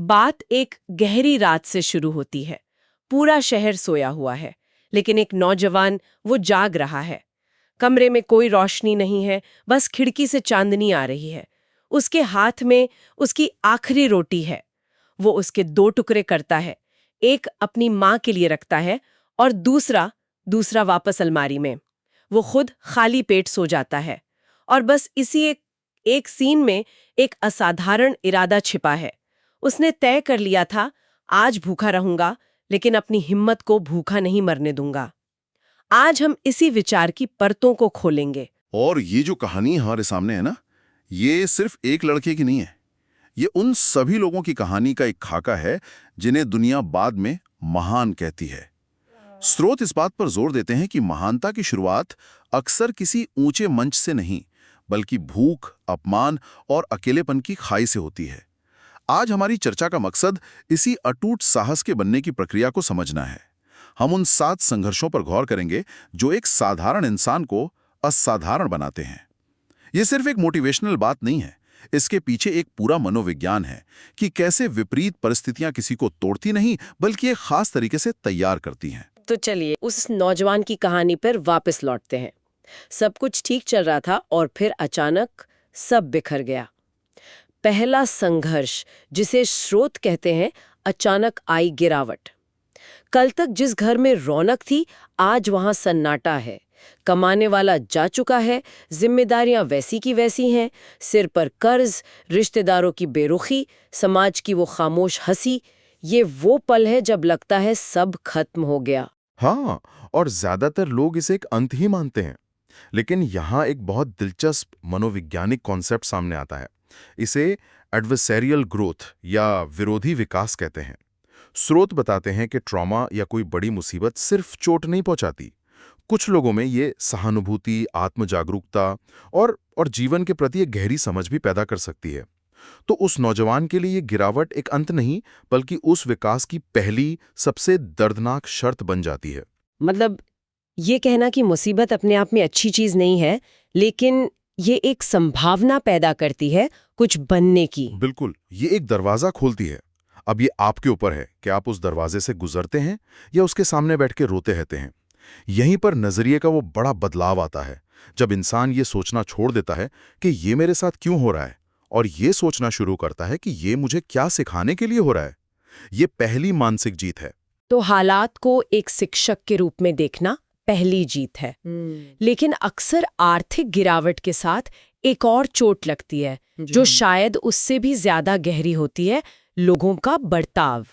बात एक गहरी रात से शुरू होती है। पूरा शहर सोया हुआ है, लेकिन एक नौजवान वो जाग रहा है। कमरे में कोई रोशनी नहीं है, बस खिड़की से चांदनी आ रही है। उसके हाथ में उसकी आखिरी रोटी है। वो उसके 2 टुकड़े करता है, एक अपनी माँ के लिए रखता है और दूसरा वापस अलमारी में। वो खुद खाली पेट सो जाता है और बस इसी एक सीन में एक असाधारण इरादा छिपा है। उसने तय कर लिया था, आज भूखा रहूंगा, लेकिन अपनी हिम्मत को भूखा नहीं मरने दूंगा। आज हम इसी विचार की परतों को खोलेंगे। और ये जो कहानी हमारे सामने है ना, ये सिर्फ एक लड़के की नहीं है। ये उन सभी लोगों की कहानी का एक खाका है जिन्हें दुनिया बाद में महान कहती है। स्रोत इस बात पर जोर देते हैं कि महानता की शुरुआत अक्सर किसी ऊंचे मंच से नहीं, बल्कि भूख, अपमान और अकेलेपन की खाई से होती है। आज हमारी चर्चा का मकसद इसी अटूट साहस के बनने की प्रक्रिया को समझना है। हम उन 7 संघर्षों पर गौर करेंगे जो एक साधारण इंसान को असाधारण बनाते हैं। ये सिर्फ एक मोटिवेशनल बात नहीं है, इसके पीछे एक पूरा मनोविज्ञान है कि कैसे विपरीत परिस्थितियां किसी को तोड़ती नहीं, बल्कि एक खास तरीके से तैयार करती हैं। तो चलिए उस नौजवान की कहानी पर वापस लौटते हैं। सब कुछ ठीक चल रहा था और फिर अचानक सब बिखर गया। पहला संघर्ष, जिसे स्रोत कहते हैं, अचानक आई गिरावट। कल तक जिस घर में रौनक थी, आज वहां सन्नाटा है। कमाने वाला जा चुका है, जिम्मेदारियां वैसी की वैसी हैं, सिर पर कर्ज, रिश्तेदारों की बेरुखी, समाज की वो खामोश हंसी। ये वो पल है जब लगता है सब खत्म हो गया। हाँ, और ज्यादातर लोग इसे एक अंत ही मानते हैं। लेकिन यहाँ एक बहुत दिलचस्प मनोवैज्ञानिक कॉन्सेप्ट सामने आता है। इसे एडवर्सेरियल ग्रोथ या विरोधी विकास कहते हैं। स्रोत बताते हैं कि ट्रॉमा या कोई बड़ी मुसीबत सिर्फ चोट नहीं पहुंचाती। कुछ लोगों में ये सहानुभूति, आत्म जागरूकता और जीवन के प्रति एक गहरी समझ भी पैदा कर सकती है। तो उस नौजवान के लिए ये गिरावट एक अंत नहीं, बल्कि उस विकास की पहली सबसे दर्दनाक शर्त बन जाती है। मतलब ये कहना कि मुसीबत अपने आप में अच्छी चीज नहीं है, लेकिन ये एक संभावना पैदा करती है कुछ बनने की। बिल्कुल, ये एक दरवाजा खोलती है। अब ये आपके ऊपर है कि आप उस दरवाजे से गुजरते हैं या उसके सामने बैठ के रोते रहते हैं। यहीं पर नजरिए का वो बड़ा बदलाव आता है, जब इंसान ये सोचना छोड़ देता है कि ये मेरे साथ क्यों हो रहा है, और ये सोचना शुरू करता है कि ये मुझे क्या सिखाने के लिए हो रहा है। ये पहली मानसिक जीत है। तो हालात को एक शिक्षक के रूप में देखना पहली जीत है। लेकिन अक्सर आर्थिक गिरावट के साथ एक और चोट लगती है, जो शायद उससे भी ज्यादा गहरी होती है, लोगों का बर्ताव।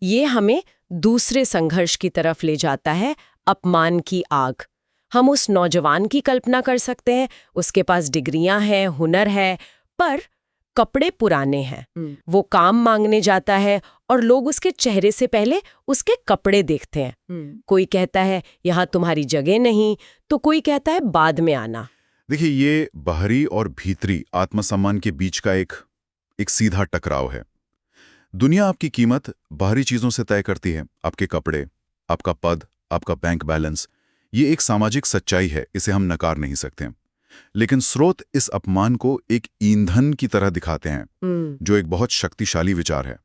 ये हमें दूसरे संघर्ष की तरफ ले जाता है, अपमान की आग। हम उस नौजवान की कल्पना कर सकते हैं, उसके पास डिग्रियां हैं, हुनर है, पर कपड़े पुराने हैं। वो काम मांगने जाता है और लोग उसके चेहरे से पहले उसके कपड़े देखते हैं। कोई कहता है यहाँ तुम्हारी जगह नहीं, तो कोई कहता है बाद में आना। देखिए, ये बाहरी और भीतरी आत्मसम्मान के बीच का एक सीधा टकराव है। दुनिया आपकी कीमत बाहरी चीजों से तय करती है, आपके कपड़े, आपका पद, आपका बैंक बैलेंस। ये एक सामाजिक सच्चाई है, इसे हम नकार नहीं सकते। लेकिन स्रोत इस अपमान को एक ईंधन की तरह दिखाते हैं, जो एक बहुत शक्तिशाली विचार है।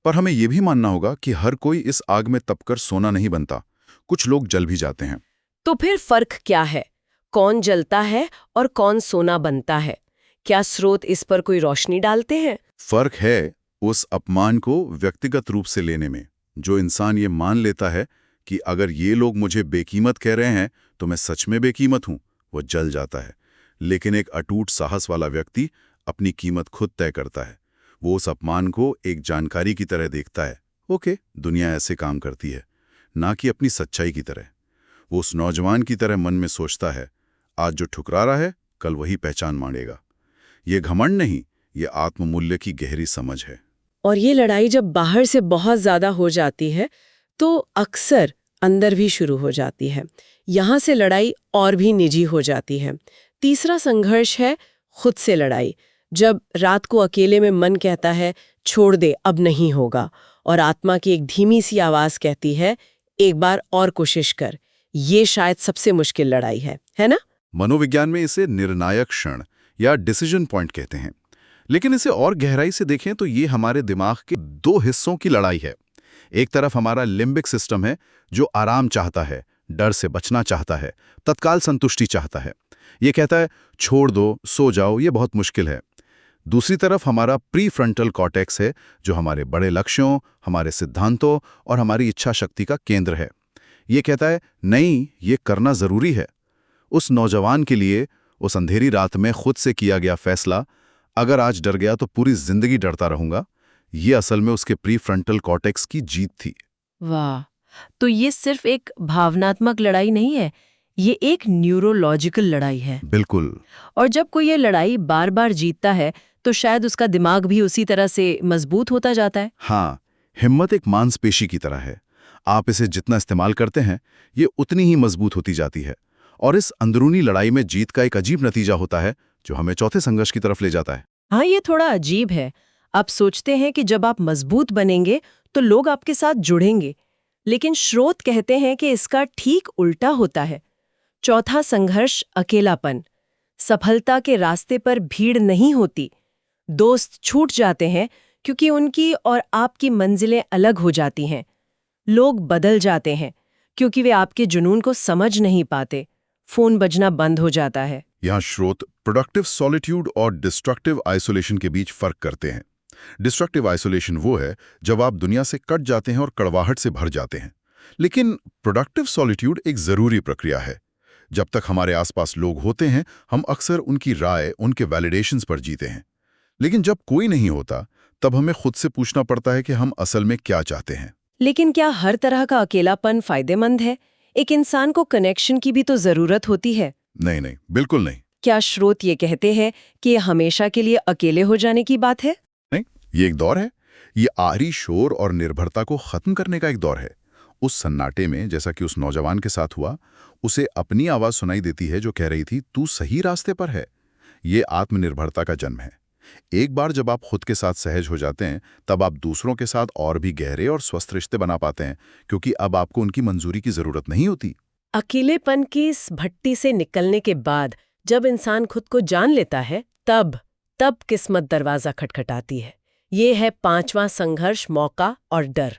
पर हमें यह भी मानना होगा कि हर कोई इस आग में तपकर सोना नहीं बनता। कुछ लोग जल भी जाते हैं। तो फिर फर्क क्या है? कौन जलता है और कौन सोना बनता है? क्या स्रोत इस पर कोई रोशनी डालते हैं? फर्क है उस अपमान को व्यक्तिगत रूप से लेने में। जो इंसान ये मान लेता है कि अगर ये लोग मुझे बेकीमत कह रहे हैं तो मैं सच में बेकीमत हूं, वो जल जाता है। लेकिन एक अटूट साहस वाला व्यक्ति अपनी कीमत खुद तय करता है। वो उस अपमान को एक जानकारी की तरह देखता है। ओके, दुनिया ऐसे काम करती है, ना कि अपनी सच्चाई की तरह। वो उस नौजवान की तरह मन में सोचता है, आज जो ठुकरा रहा है कल वही पहचान मांगेगा। ये घमंड नहीं, ये आत्ममूल्य की गहरी समझ है। और ये लड़ाई जब बाहर से बहुत ज्यादा हो जाती है तो अक्सर अंदर भी शुरू हो जाती है। यहाँ से लड़ाई और भी निजी हो जाती है। तीसरा संघर्ष है खुद से लड़ाई। जब रात को अकेले में मन कहता है छोड़ दे, अब नहीं होगा, और आत्मा की एक धीमी सी आवाज कहती है एक बार और कोशिश कर। ये शायद सबसे मुश्किल लड़ाई है ना? मनोविज्ञान में इसे निर्णायक क्षण या डिसीजन पॉइंट कहते हैं। लेकिन इसे और गहराई से देखें तो ये हमारे दिमाग के दो हिस्सों की लड़ाई है। एक तरफ हमारा लिम्बिक सिस्टम है जो आराम चाहता है, डर से बचना चाहता है, तत्काल संतुष्टि चाहता है। ये कहता है छोड़ दो, सो जाओ, ये बहुत मुश्किल है। दूसरी तरफ हमारा प्रीफ्रंटल कॉर्टेक्स है जो हमारे बड़े लक्ष्यों, हमारे सिद्धांतों और हमारी इच्छा शक्ति का केंद्र है। ये कहता है नहीं, ये करना जरूरी है। उस नौजवान के लिए उस अंधेरी रात में खुद से किया गया फैसला, अगर आज डर गया तो पूरी जिंदगी डरता रहूंगा, ये असल में उसके प्रीफ्रंटल कॉर्टेक्स की जीत थी। वाह, तो ये सिर्फ एक भावनात्मक लड़ाई नहीं है, ये एक न्यूरोलॉजिकल लड़ाई है। बिल्कुल। और जब कोई ये लड़ाई बार बार जीतता है तो शायद उसका दिमाग भी उसी तरह से मजबूत होता जाता है। हाँ, हिम्मत एक मांसपेशी की तरह है। आप इसे जितना इस्तेमाल करते हैं, ये उतनी ही मजबूत होती जाती है। और इस अंदरूनी लड़ाई में जीत का एक अजीब नतीजा होता है जो हमें चौथे संघर्ष की तरफ ले जाता है। हाँ, ये थोड़ा अजीब है। आप सोचते हैं कि जब आप मजबूत बनेंगे तो लोग आपके साथ जुड़ेंगे, लेकिन स्रोत कहते हैं कि इसका ठीक उल्टा होता है। चौथा संघर्ष अकेलापन। सफलता के रास्ते पर भीड़ नहीं होती, दोस्त छूट जाते हैं क्योंकि उनकी और आपकी मंजिलें अलग हो जाती हैं। लोग बदल जाते हैं क्योंकि वे आपके जुनून को समझ नहीं पाते। फोन बजना बंद हो जाता है। यहाँ स्रोत प्रोडक्टिव सॉलिट्यूड और डिस्ट्रक्टिव आइसोलेशन के बीच फर्क करते हैं। डिस्ट्रक्टिव आइसोलेशन वो है जब आप दुनिया से कट जाते हैं और कड़वाहट से भर जाते हैं। लेकिन प्रोडक्टिव सॉलिट्यूड एक जरूरी प्रक्रिया है। जब तक हमारे आसपास लोग होते हैं, हम अक्सर उनकी राय, उनके वैलिडेशंस पर जीते हैं। लेकिन जब कोई नहीं होता, तब हमें खुद से पूछना पड़ता है कि हम असल में क्या चाहते हैं। लेकिन क्या हर तरह का अकेलापन फायदेमंद है? एक इंसान को कनेक्शन की भी तो जरूरत होती है। नहीं नहीं, बिल्कुल नहीं। क्या स्रोत ये कहते हैं कि ये हमेशा के लिए अकेले हो जाने की बात है? नहीं, ये एक दौर है। ये आरी शोर और निर्भरता को खत्म करने का एक दौर है। उस सन्नाटे में, जैसा कि उस नौजवान के साथ हुआ, उसे अपनी आवाज सुनाई देती है जो कह रही थी तू सही रास्ते पर है। ये आत्मनिर्भरता का जन्म है। एक बार जब आप खुद के साथ सहज हो जाते हैं, तब आप दूसरों के साथ और भी गहरे और स्वस्थ रिश्ते बना पाते हैं, क्योंकि अब आपको उनकी मंजूरी की जरूरत नहीं होती। अकेलेपन की इस भट्टी से निकलने के बाद जब इंसान खुद को जान लेता है, तब किस्मत दरवाजा खटखटाती है। ये है पांचवां संघर्ष, मौका और डर।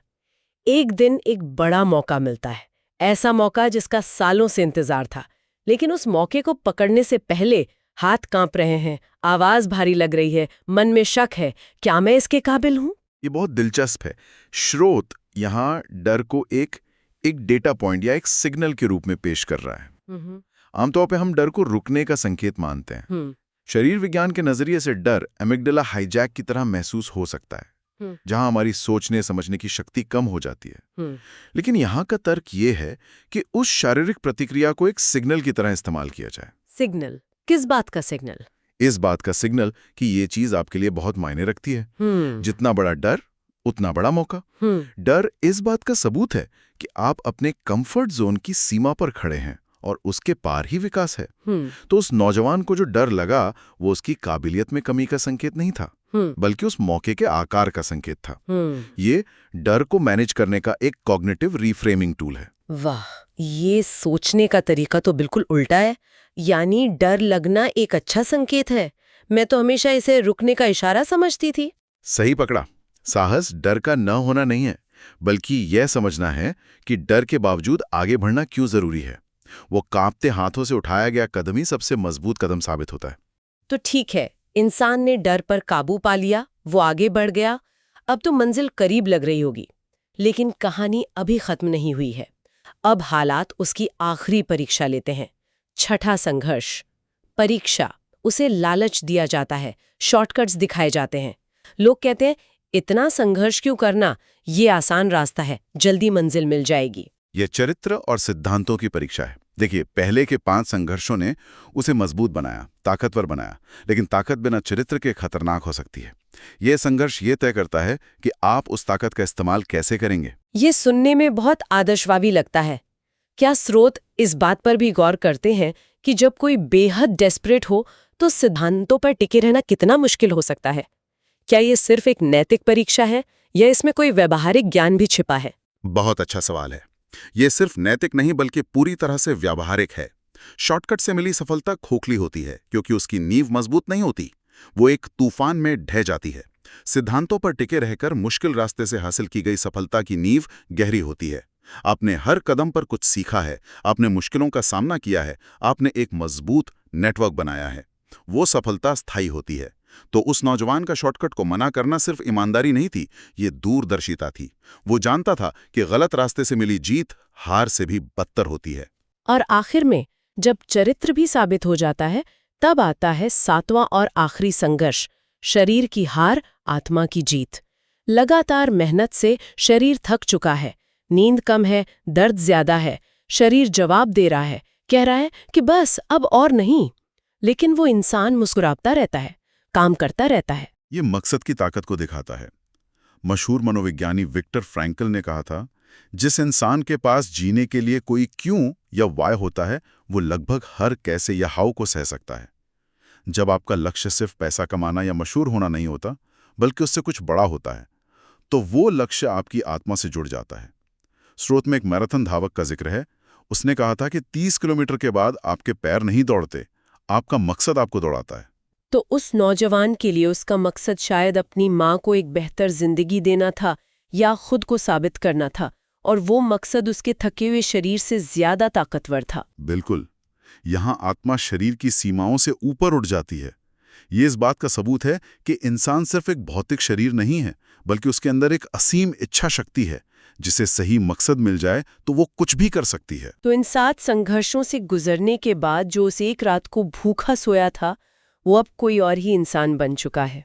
एक दिन एक बड़ा मौका मिलता है, ऐसा मौका जिसका सालों से इंतजार था। लेकिन उस मौके को पकड़ने से पहले हाथ कांप रहे हैं, आवाज भारी लग रही है, मन में शक है, क्या मैं इसके काबिल हूं? ये बहुत दिलचस्प है। स्रोत यहाँ डर को एक डेटा पॉइंट या एक सिग्नल के रूप में पेश कर रहा है। आमतौर पे हम डर को रुकने का संकेत मानते हैं। शरीर विज्ञान के नजरिए से डर एमिग्डाला हाईजैक की तरह महसूस हो सकता है, जहां हमारी सोचने समझने की शक्ति कम हो जाती है। लेकिन यहाँ का तर्क ये है कि उस शारीरिक प्रतिक्रिया को एक सिग्नल की तरह इस्तेमाल किया जाए। सिग्नल? किस बात का सिग्नल? इस बात का सिग्नल कि ये चीज आपके लिए बहुत मायने रखती है। जितना बड़ा डर, उतना बड़ा मौका। डर इस बात का सबूत है कि आप अपने कंफर्ट जोन की सीमा पर खड़े हैं और उसके पार ही विकास है। तो उस नौजवान को जो डर लगा, वो उसकी काबिलियत में कमी का संकेत नहीं था, बल्कि उस मौके के आकार का संकेत था। ये डर को मैनेज करने का एक कॉग्निटिव रीफ्रेमिंग टूल है। वाह, ये सोचने का तरीका तो बिल्कुल उल्टा है। यानी डर लगना एक अच्छा संकेत है। मैं तो हमेशा इसे रुकने का इशारा समझती थी। सही पकड़ा। साहस डर का न होना नहीं है, बल्कि यह समझना है कि डर के बावजूद आगे बढ़ना क्यों जरूरी है। वो कांपते हाथों से उठाया गया कदम ही सबसे मजबूत कदम साबित होता है। तो ठीक है, इंसान ने डर पर काबू पा लिया, वो आगे बढ़ गया, अब तो मंजिल करीब लग रही होगी। लेकिन कहानी अभी खत्म नहीं हुई है। अब हालात उसकी आखिरी परीक्षा लेते हैं। छठा संघर्ष, परीक्षा। उसे लालच दिया जाता है, शॉर्टकट्स दिखाए जाते हैं। लोग कहते हैं इतना संघर्ष क्यों करना, ये आसान रास्ता है, जल्दी मंजिल मिल जाएगी। यह चरित्र और सिद्धांतों की परीक्षा है। देखिए, पहले के 5 संघर्षों ने उसे मजबूत बनाया, ताकतवर बनाया, लेकिन ताकत बिना चरित्र के खतरनाक हो सकती है। यह संघर्ष ये तय करता है कि आप उस ताकत का इस्तेमाल कैसे करेंगे। ये सुनने में बहुत आदर्शवादी लगता है। क्या स्रोत इस बात पर भी गौर करते हैं कि जब कोई बेहद डेस्परेट हो तो सिद्धांतों पर टिके रहना कितना मुश्किल हो सकता है? क्या ये सिर्फ एक नैतिक परीक्षा है या इसमें कोई व्यावहारिक ज्ञान भी छिपा है? बहुत अच्छा सवाल है। ये सिर्फ नैतिक नहीं बल्कि पूरी तरह से व्यावहारिक है। शॉर्टकट से मिली सफलता खोखली होती है क्योंकि उसकी नींव मजबूत नहीं होती। वो एक तूफान में ढह जाती है। सिद्धांतों पर टिके रहकर मुश्किल रास्ते से हासिल की गई सफलता की नींव गहरी होती है। आपने हर कदम पर कुछ सीखा है, आपने मुश्किलों का सामना किया है, आपने एक मजबूत नेटवर्क बनाया है। वो सफलता स्थायी होती है। तो उस नौजवान का शॉर्टकट को मना करना सिर्फ ईमानदारी नहीं थी, ये दूरदर्शिता थी। वो जानता था कि गलत रास्ते से मिली जीत हार से भी बदतर होती है। और आखिर में जब चरित्र भी साबित हो जाता है, तब आता है 7वां और आखिरी संघर्ष, शरीर की हार, आत्मा की जीत। लगातार मेहनत से शरीर थक चुका है, नींद कम है, दर्द ज्यादा है, शरीर जवाब दे रहा है, कह रहा है कि बस अब और नहीं। लेकिन वो इंसान मुस्कुराता रहता है, काम करता रहता है। ये मकसद की ताकत को दिखाता है। मशहूर मनोविज्ञानी विक्टर फ्रैंकल ने कहा था, जिस इंसान के पास जीने के लिए कोई क्यों या वाय होता है, वो लगभग हर कैसे या हाउ को सह सकता है। जब आपका लक्ष्य सिर्फ पैसा कमाना या मशहूर होना नहीं होता, बल्कि उससे कुछ बड़ा होता है, तो वो लक्ष्य आपकी आत्मा से जुड़ जाता है। स्रोत में एक मैराथन धावक का जिक्र है। उसने कहा था कि 30 किलोमीटर के बाद आपके पैर नहीं दौड़ते, आपका मकसद आपको दौड़ाता है। तो उस नौजवान के लिए उसका मकसद शायद अपनी माँ को एक बेहतर जिंदगी देना था या खुद को साबित करना था, और वो मकसद उसके थके हुए शरीर से ज्यादा ताकतवर था। बिल्कुल, यहाँ आत्मा शरीर की सीमाओं से ऊपर उठ जाती है। ये इस बात का सबूत है कि इंसान सिर्फ एक भौतिक शरीर नहीं है, बल्कि उसके अंदर एक असीम इच्छा शक्ति है। जिसे सही मकसद मिल जाए तो वो कुछ भी कर सकती है। तो इन 7 संघर्षों से गुजरने के बाद जो उस एक रात को भूखा सोया था, वो अब कोई और ही इंसान बन चुका है।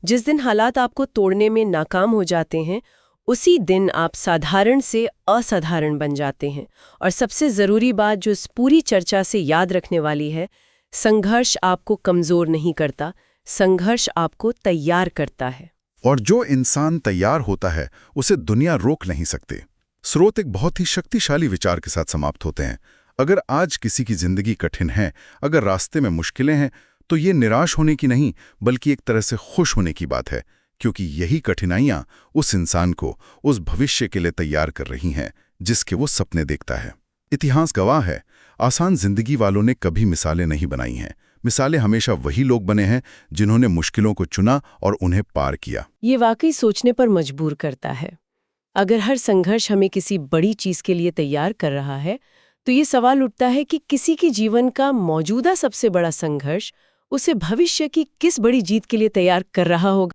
जिस दिन हालात आपको तोड़ने में नाकाम हो जाते हैं, उसी दिन आप साधारण से असाधारण बन जाते हैं। और सबसे ज़रूरी बात जो इस पूरी चर्चा से याद रखने वाली है, संघर्ष आपको कमज़ोर नहीं करता, संघर्ष आपको तैयार करता है। और जो इंसान तैयार होता है, उसे दुनिया रोक नहीं सकती। स्रोत एक बहुत ही शक्तिशाली विचार के साथ समाप्त होते हैं। अगर आज किसी की जिंदगी कठिन है, अगर रास्ते में मुश्किलें हैं, तो ये निराश होने की नहीं, बल्कि एक तरह से खुश होने की बात है, क्योंकि यही कठिनाइयां उस इंसान को उस भविष्य के लिए तैयार कर रही हैं जिसके वो सपने देखता है। इतिहास गवाह है, आसान जिंदगी वालों ने कभी मिसालें नहीं बनाई हैं। मिसालें हमेशा वही लोग बने हैं जिन्होंने मुश्किलों को चुना और उन्हें पार किया। ये वाकई सोचने पर मजबूर करता है। अगर हर संघर्ष हमें किसी बड़ी चीज के लिए तैयार कर रहा है, तो ये सवाल उठता है कि किसी के जीवन का मौजूदा सबसे बड़ा संघर्ष उसे भविष्य की किस बड़ी जीत के लिए तैयार कर रहा होगा।